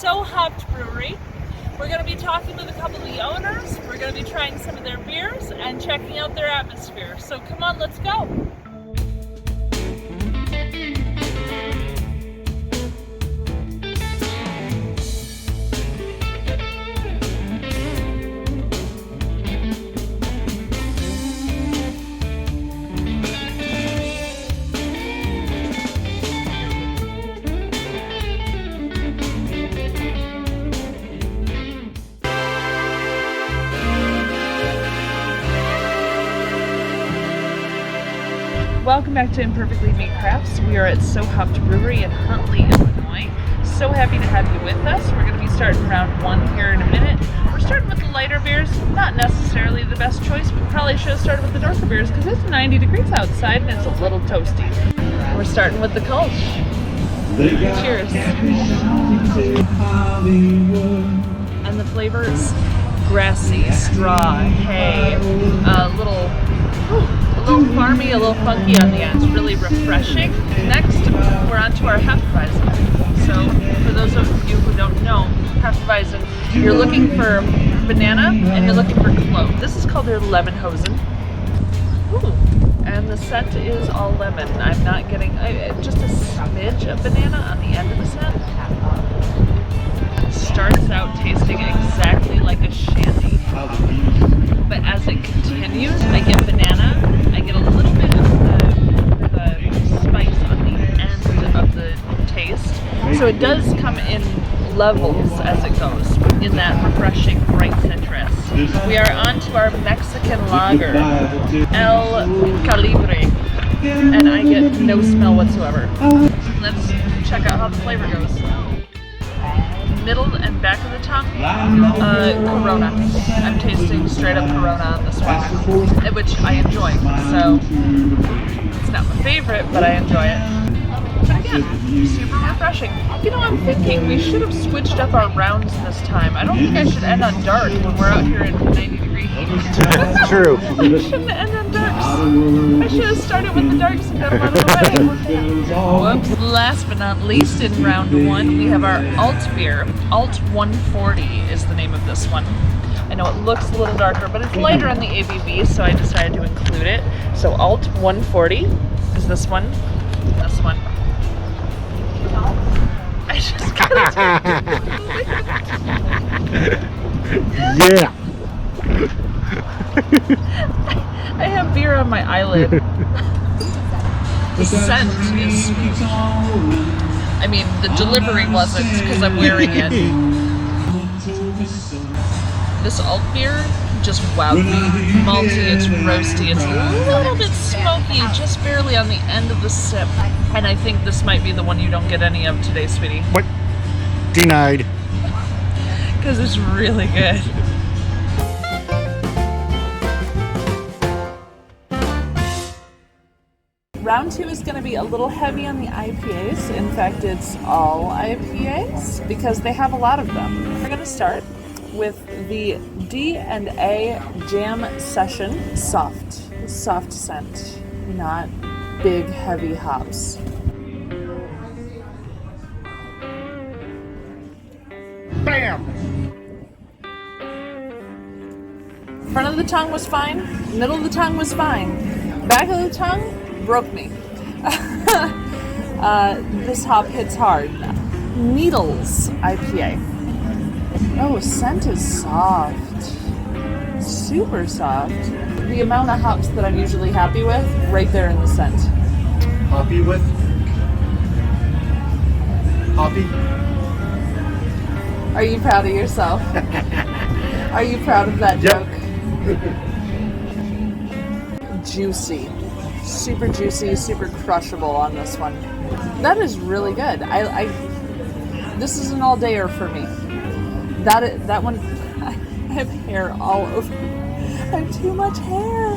Sew Hop'd Brewery. We're going to be talking with a couple of the owners. We're going to be trying some of their beers and checking out their atmosphere. So come on, let's go. Welcome back to Imperfectly Made Crafts. We are at Sew Hop'd Brewery in Huntley, Illinois. So happy to have you with us. We're going to be starting round one here in a minute. We're starting with the lighter beers. Not necessarily the best choice. We probably should have started with the darker beers because it's 90 degrees outside and it's a little toasty. We're starting with the Kolsch. Cheers. And the flavor is grassy, straw, hay, a little farmy, a little funky on the ends, really refreshing. Next, we're on to our Hefeweizen. So, for those of you who don't know, Hefeweizen, you're looking for banana and you're looking for clove. This is called their Lemonhosen. Ooh, and the scent is all lemon. I'm not getting just a smidge of banana on the end of the scent. Starts out tasting exactly like a shandy, but as it continues, I get banana. I get a little bit of the spice on the end of the taste. So it does come in levels as it goes, in that refreshing bright citrus. We are on to our Mexican lager, El Calibre, and I get no smell whatsoever. Let's check out how the flavor goes. Middle and back of the tongue, Corona. I'm tasting straight up Corona on this one, which I enjoy. So it's not my favorite, but I enjoy it. But again, super refreshing. You know, I'm thinking we should have switched up our rounds this time. I don't think I should end on dark when we're out here in 90 degree heat. That's true. I shouldn't end on darks. I should have started with the darks and got them out of the way. Whoops. Last but not least, in round one, we have our Alt beer. Alt 140 is the name of this one. I know it looks a little darker, but it's lighter on the ABV, so I decided to include it. So Alt 140 is this one. This one. I just got Yeah. I have beer on my eyelid. The scent is... I mean, the delivery wasn't because I'm wearing it. This alt beer just wowed me. Malty, it's roasty, it's a little bit smoky, just barely on the end of the sip. And I think this might be the one you don't get any of today, sweetie. What? Denied. Because it's really good. Round two is going to be a little heavy on the IPAs. In fact, it's all IPAs because they have a lot of them. We're going to start with the D&A Jam Session Soft scent, not big heavy hops. Bam! Front of the tongue was fine, middle of the tongue was fine, back of the tongue broke me. This hop hits hard. Needles IPA. Oh, scent is soft. Super soft. The amount of hops that I'm usually happy with, right there in the scent. Hoppy with? Hoppy? Are you proud of yourself? Are you proud of that joke? Juicy. Super juicy, super crushable on this one. That is really good. This is an all-dayer for me. That one, I have hair all over. I have too much hair.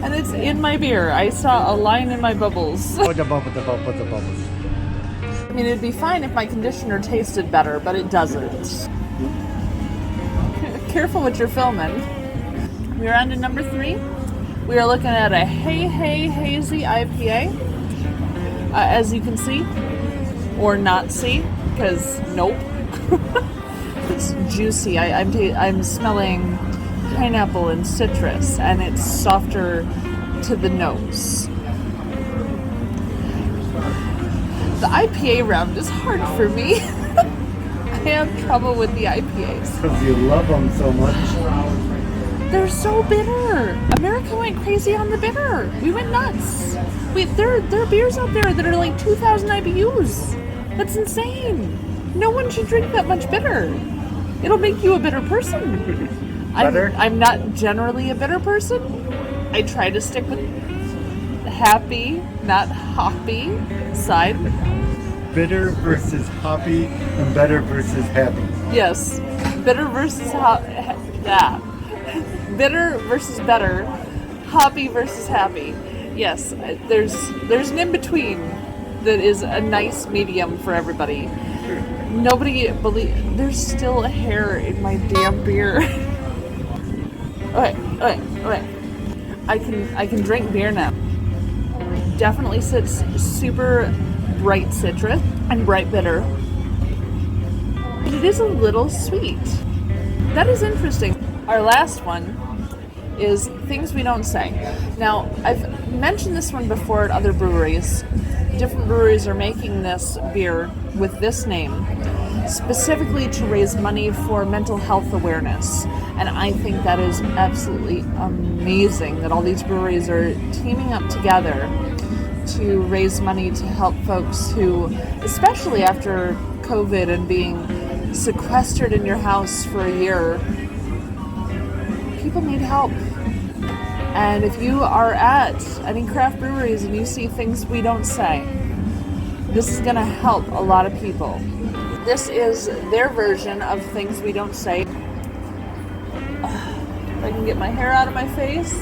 And it's in my beer. I saw a line in my bubbles. Oh, the bubbles. I mean, it'd be fine if my conditioner tasted better, but it doesn't. Careful what you're filming. We're on to number 3. We are looking at a hazy IPA. As you can see, or not see, because nope. It's juicy. I'm smelling pineapple and citrus, and it's softer to the nose. The IPA round is hard for me. I have trouble with the IPAs. Because you love them so much. They're so bitter. America went crazy on the bitter. We went nuts. There are beers out there that are like 2,000 IBUs. That's insane. No one should drink that much bitter. It'll make you a bitter person. I'm not generally a bitter person. I try to stick with happy, not hoppy side. Bitter versus hoppy and better versus happy. Yes. Bitter versus bitter versus better. Hoppy versus happy. Yes. There's an in-between that is a nice medium for everybody. Nobody there's still a hair in my damn beer. Okay. I can drink beer now. Definitely sits super bright citrus and bright bitter. But it is a little sweet. That is interesting. Our last one is things we don't say. Now, I've mentioned this one before at other breweries. Different breweries are making this beer with this name specifically to raise money for mental health awareness. And I think that is absolutely amazing that all these breweries are teaming up together to raise money to help folks who, especially after COVID and being sequestered in your house for a year, people need help. And if you are at any craft breweries and you see things we don't say, this is going to help a lot of people. This is their version of things we don't say. If I can get my hair out of my face,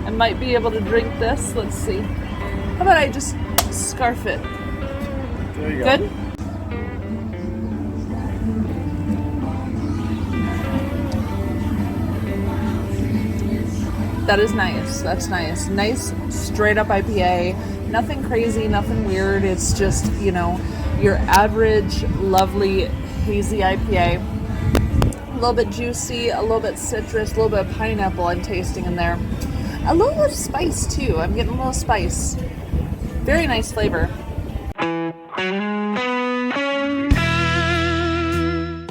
I might be able to drink this. Let's see. How about I just scarf it? There you go. Good? That is nice. That's nice. Nice, straight up IPA. Nothing crazy, nothing weird. It's just, your average, lovely, hazy IPA. A little bit juicy, a little bit citrus, a little bit of pineapple I'm tasting in there. A little bit of spice, too. I'm getting a little spice. Very nice flavor.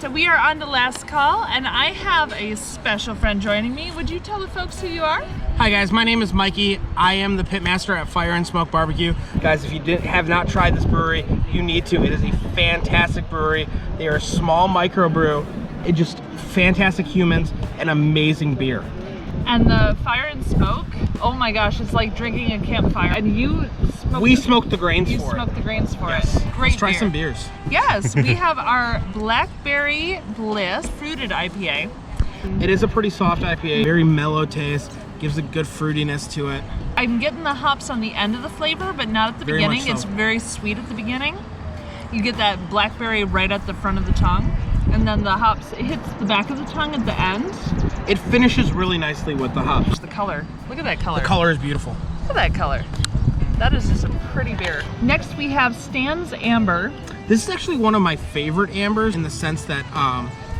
So we are on the last call, and I have a special friend joining me. Would you tell the folks who you are? Hi guys, my name is Mikey. I am the pitmaster at Fire and Smoke Barbecue. Guys, if you have not tried this brewery, you need to. It is a fantastic brewery. They are a small microbrew. It just fantastic humans and amazing beer. And the Fire and Smoke, oh my gosh, it's like drinking a campfire. And we smoked the grains for it. You smoked the grains for yes. it. Great Let's try beer. some beers. Yes, we have our Blackberry Bliss fruited IPA. It is a pretty soft IPA, very mellow taste, gives a good fruitiness to it. I'm getting the hops on the end of the flavor, but not at the Very much beginning. so. It's very sweet at the beginning. You get that blackberry right at the front of the tongue, and then the hops hits the back of the tongue at the end. It finishes really nicely with the hops. The color. Look at that color. The color is beautiful. Look at that color. That is just a pretty beer. Next we have Stan's Amber. This is actually one of my favorite ambers in the sense that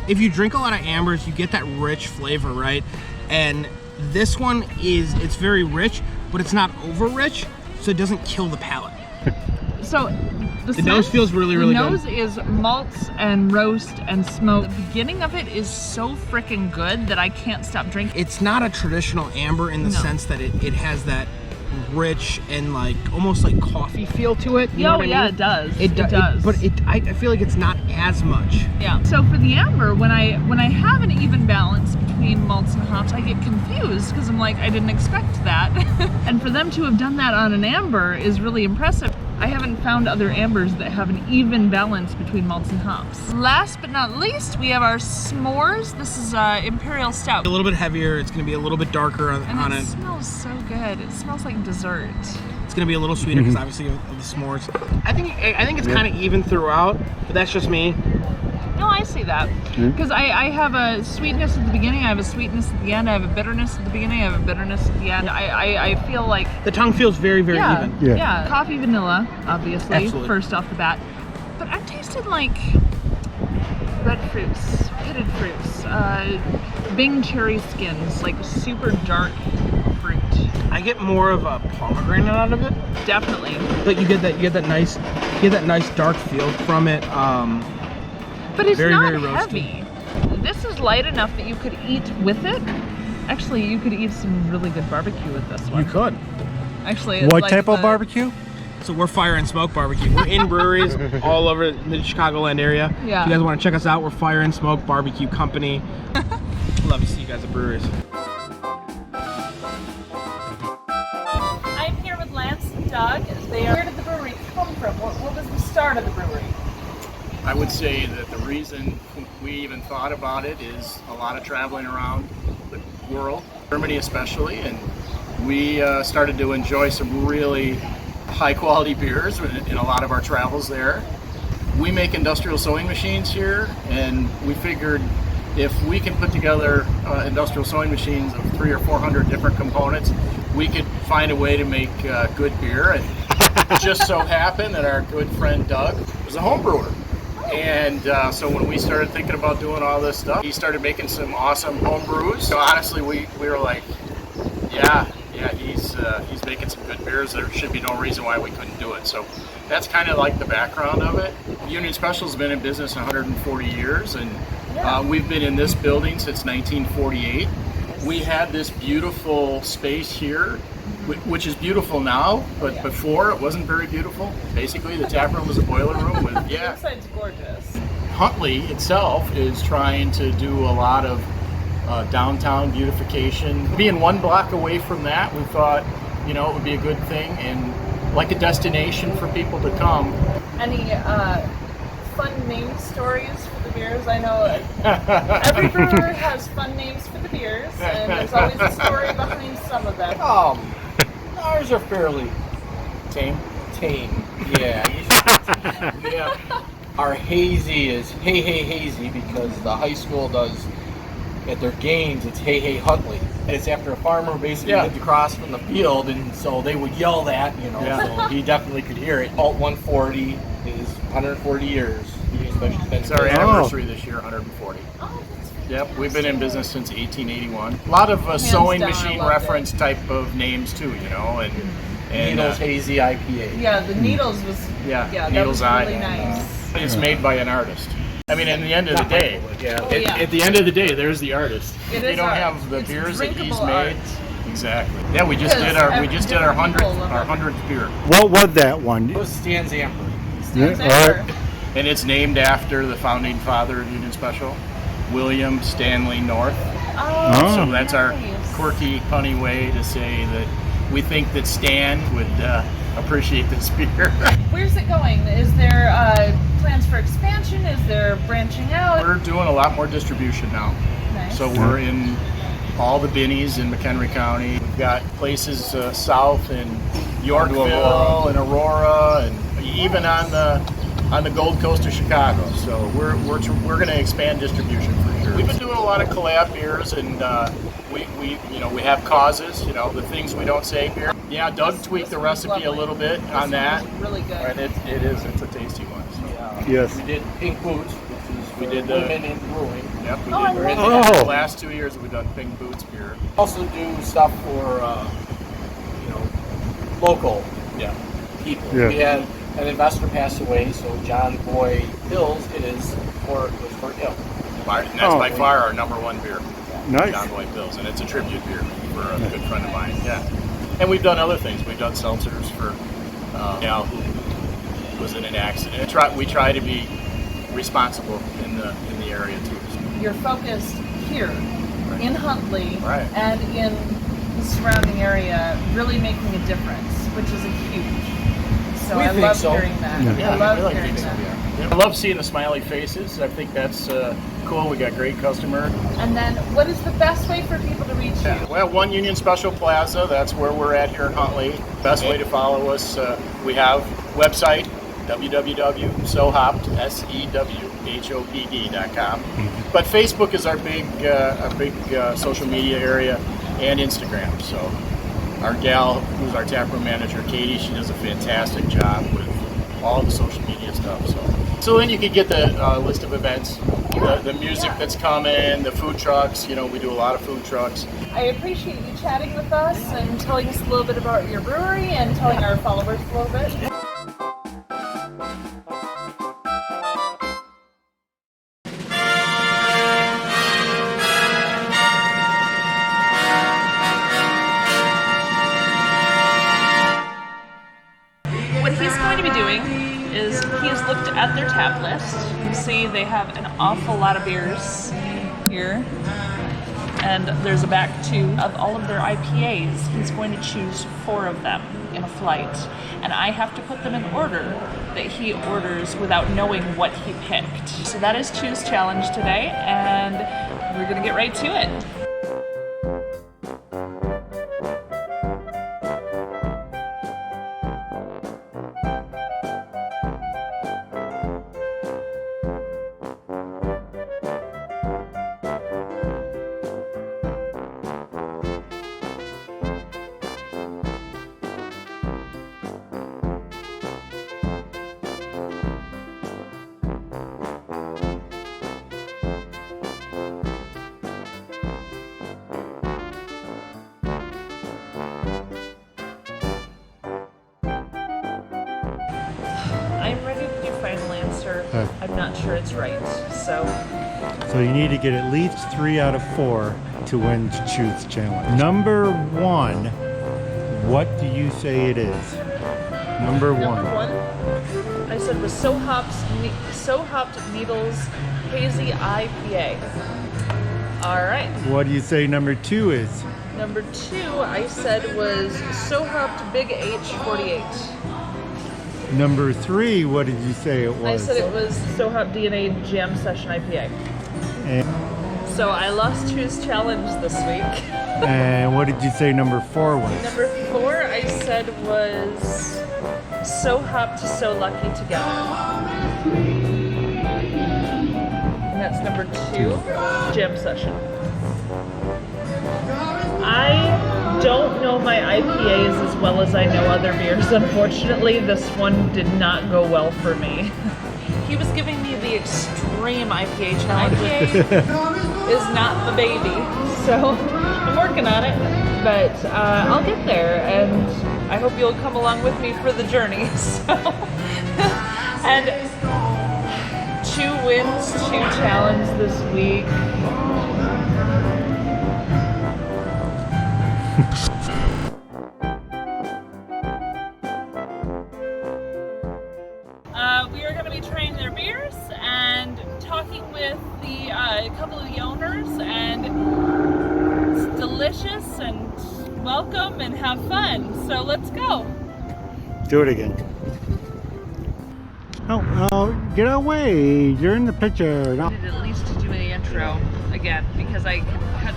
if you drink a lot of ambers, you get that rich flavor, right? And this one it's very rich, but it's not over rich, so it doesn't kill the palate. So the nose feels really, really good. good. The nose is malts and roast and smoke. The beginning of it is so freaking good that I can't stop drinking. It's not a traditional amber in the sense that it has that rich and like almost like coffee feel to it. You know what I mean? It does. It does. But I feel like it's not as much. Yeah. So for the amber, when I have an even balance between malts and hops, I get confused because I'm like, I didn't expect that. And for them to have done that on an amber is really impressive. I haven't found other ambers that have an even balance between malts and hops. Last but not least, we have our s'mores. This is Imperial Stout. A little bit heavier. It's going to be a little bit darker on And it. it smells so good. It smells like dessert. It's going to be a little sweeter because obviously of the s'mores. I think it's kind of even throughout, but that's just me. No, I see that. Because I have a sweetness at the beginning, I have a sweetness at the end, I have a bitterness at the beginning, I have a bitterness at the end. I feel like... The tongue feels very, very even. Yeah. Coffee vanilla, obviously, Absolutely. first off the bat. But I'm tasting like red fruits, pitted fruits, Bing cherry skins, like super dark fruit. I get more of a pomegranate out of it. Definitely. But you get that nice dark feel from it. But it's very, not very roasted. heavy. This is light enough that you could eat with it. Actually, you could eat some really good barbecue with this one. You could. Actually, it's What like type of barbecue? So we're Fire and Smoke Barbecue. We're in breweries all over the Chicagoland area. Yeah. If you guys want to check us out, we're Fire and Smoke Barbecue Company. Love to see you guys at breweries. I'm here with Lance and Doug. Where did the brewery come from? What was the start of the brewery? I would say that the reason we even thought about it is a lot of traveling around the world, Germany especially, and we started to enjoy some really high quality beers in a lot of our travels there. We make industrial sewing machines here, and we figured if we can put together industrial sewing machines of 300 or 400 different components, we could find a way to make good beer. And it just so happened that our good friend Doug was a home brewer. And so when we started thinking about doing all this stuff, he started making some awesome home brews. So honestly, we were like, yeah, he's making some good beers. There should be no reason why we couldn't do it. So that's kind of like the background of it. Union Special's been in business 140 years, and we've been in this building since 1948. We had this beautiful space here, which is beautiful now, but before it wasn't very beautiful. Basically, the tap room was a boiler room with, The inside's gorgeous. Huntley itself is trying to do a lot of downtown beautification. Being 1 block away from that, we thought, it would be a good thing and like a destination for people to come. Any fun name stories for the beers? I know every brewer has fun names for the beers, and there's always a story behind some of them. Ours are fairly Tame. tame. Yeah. Yeah. Our hazy is Hey Hey Hazy because the high school does at their games. It's Hey Hey Huntley, and it's after a farmer basically lived across from the field, and so they would yell that, So he definitely could hear it. Alt 140 is 140 years. It's our anniversary this year, 140. Yep, we've been in business since 1881. A lot of sewing down, machine I loved reference type of names too, and Needles Hazy IPA. Yeah, the Needles was that Needles was Eye. really nice. It's made by an artist. I mean, at the end of the day, at the end of the day, there's the artist. It They is don't art. have the It's beers that he's drinkable made. art. Exactly. Yeah, we just did our Because 100th beer, What was that one? It was Stan's Amber. Stands Yeah, there. alright. and it's named after the founding father of Union Special, William Stanley North. Oh, So that's our nice. quirky, funny way to say that we think that Stan would appreciate this beer. Where's it going? Is there plans for expansion? Is there branching out? We're doing a lot more distribution now. Nice. So we're in all the Binnies in McHenry County. We've got places south in Yorkville and Aurora, and even on the Gold Coast of Chicago. So we're going to expand distribution for sure. We've been doing a lot of collab beers, and we have causes. The things we don't say here. Yeah, Doug tweaked the recipe a little bit on that, Really good. and it's a tasty one. So. Yes. We did Pink Boots, which is We did the- women in brewing. Yep, we Oh, I did. love that. The last 2 years we've done Pink Boots beer. Also do stuff for local people. Yeah. We had an investor pass away, so John Boy Hills was for him. And that's by far our #1 beer. Nice. John Boy Pills, and it's a tribute beer for a good friend of mine. Yeah, and we've done other things. We've done seltzers for Al, who was in an accident. We try to be responsible in the area too. You're focused here in Huntley Right. and in the surrounding area, really making a difference, which is a huge. So We I think love so. hearing that. Yeah, I love we like hearing pizza, that. yeah. I love seeing the smiley faces. I think that's cool. We got great customer. And then, what is the best way for people to reach you? Well, One Union Special Plaza, that's where we're at here in Huntley. Best way to follow us, we have website, www.sewhopd.com. But Facebook is our big social media area, and Instagram. So our gal, who's our taproom manager, Katie, she does a fantastic job with all the social media stuff. So So then you can get the list of events, the music that's coming, the food trucks. You know, we do a lot of food trucks. I appreciate you chatting with us and telling us a little bit about your brewery and telling our followers a little bit. What he's going to be doing is he's looked at their tap list. You see they have an awful lot of beers here. And there's a back too of all of their IPAs. He's going to choose 4 of them in a flight. And I have to put them in order that he orders without knowing what he picked. So that is Choose Challenge today, and we're gonna get right to it. I'm ready to do final answer. I'm not sure it's right, so. So you need to get at least 3 out of 4 to win Choose Challenge. Number 1, what do you say it is? Number 1. Number 1, I said was Sew Hop'd Needles Hazy IPA. All right. What do you say number 2 is? Number 2, I said was Sew Hop'd Big H48. Number 3, what did you say it was? I said it was Sew Hop'd DNA Jam Session IPA. And, So I lost Choose Challenge this week. and what did you say number 4 was? Number 4, I said was Sew Hop'd So Lucky Together. And that's number 2, Jam Session. I don't know my IPAs as well as I know other beers. Unfortunately, this one did not go well for me. He was giving me the extreme IPA challenge. IPA is not the baby, so I'm working on it, but I'll get there, and I hope you'll come along with me for the journey. So, and 2 wins, 2 challenge this week. We are going to be trying their beers and talking with the couple of the owners, and it's delicious and welcome and have fun. So let's go. Do it again. Oh, get away. You're in the picture. No. I needed at least to do an intro again because I can cut.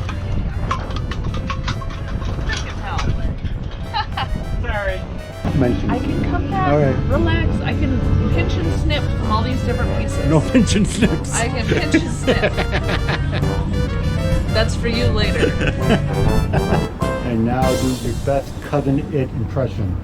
I can tell. Sorry. Mention. I can come back, All right. relax. I can pinch and snip from all these different pieces. No pinch and snips. I can pinch and snip. That's for you later. And now do your best Cousin It impression.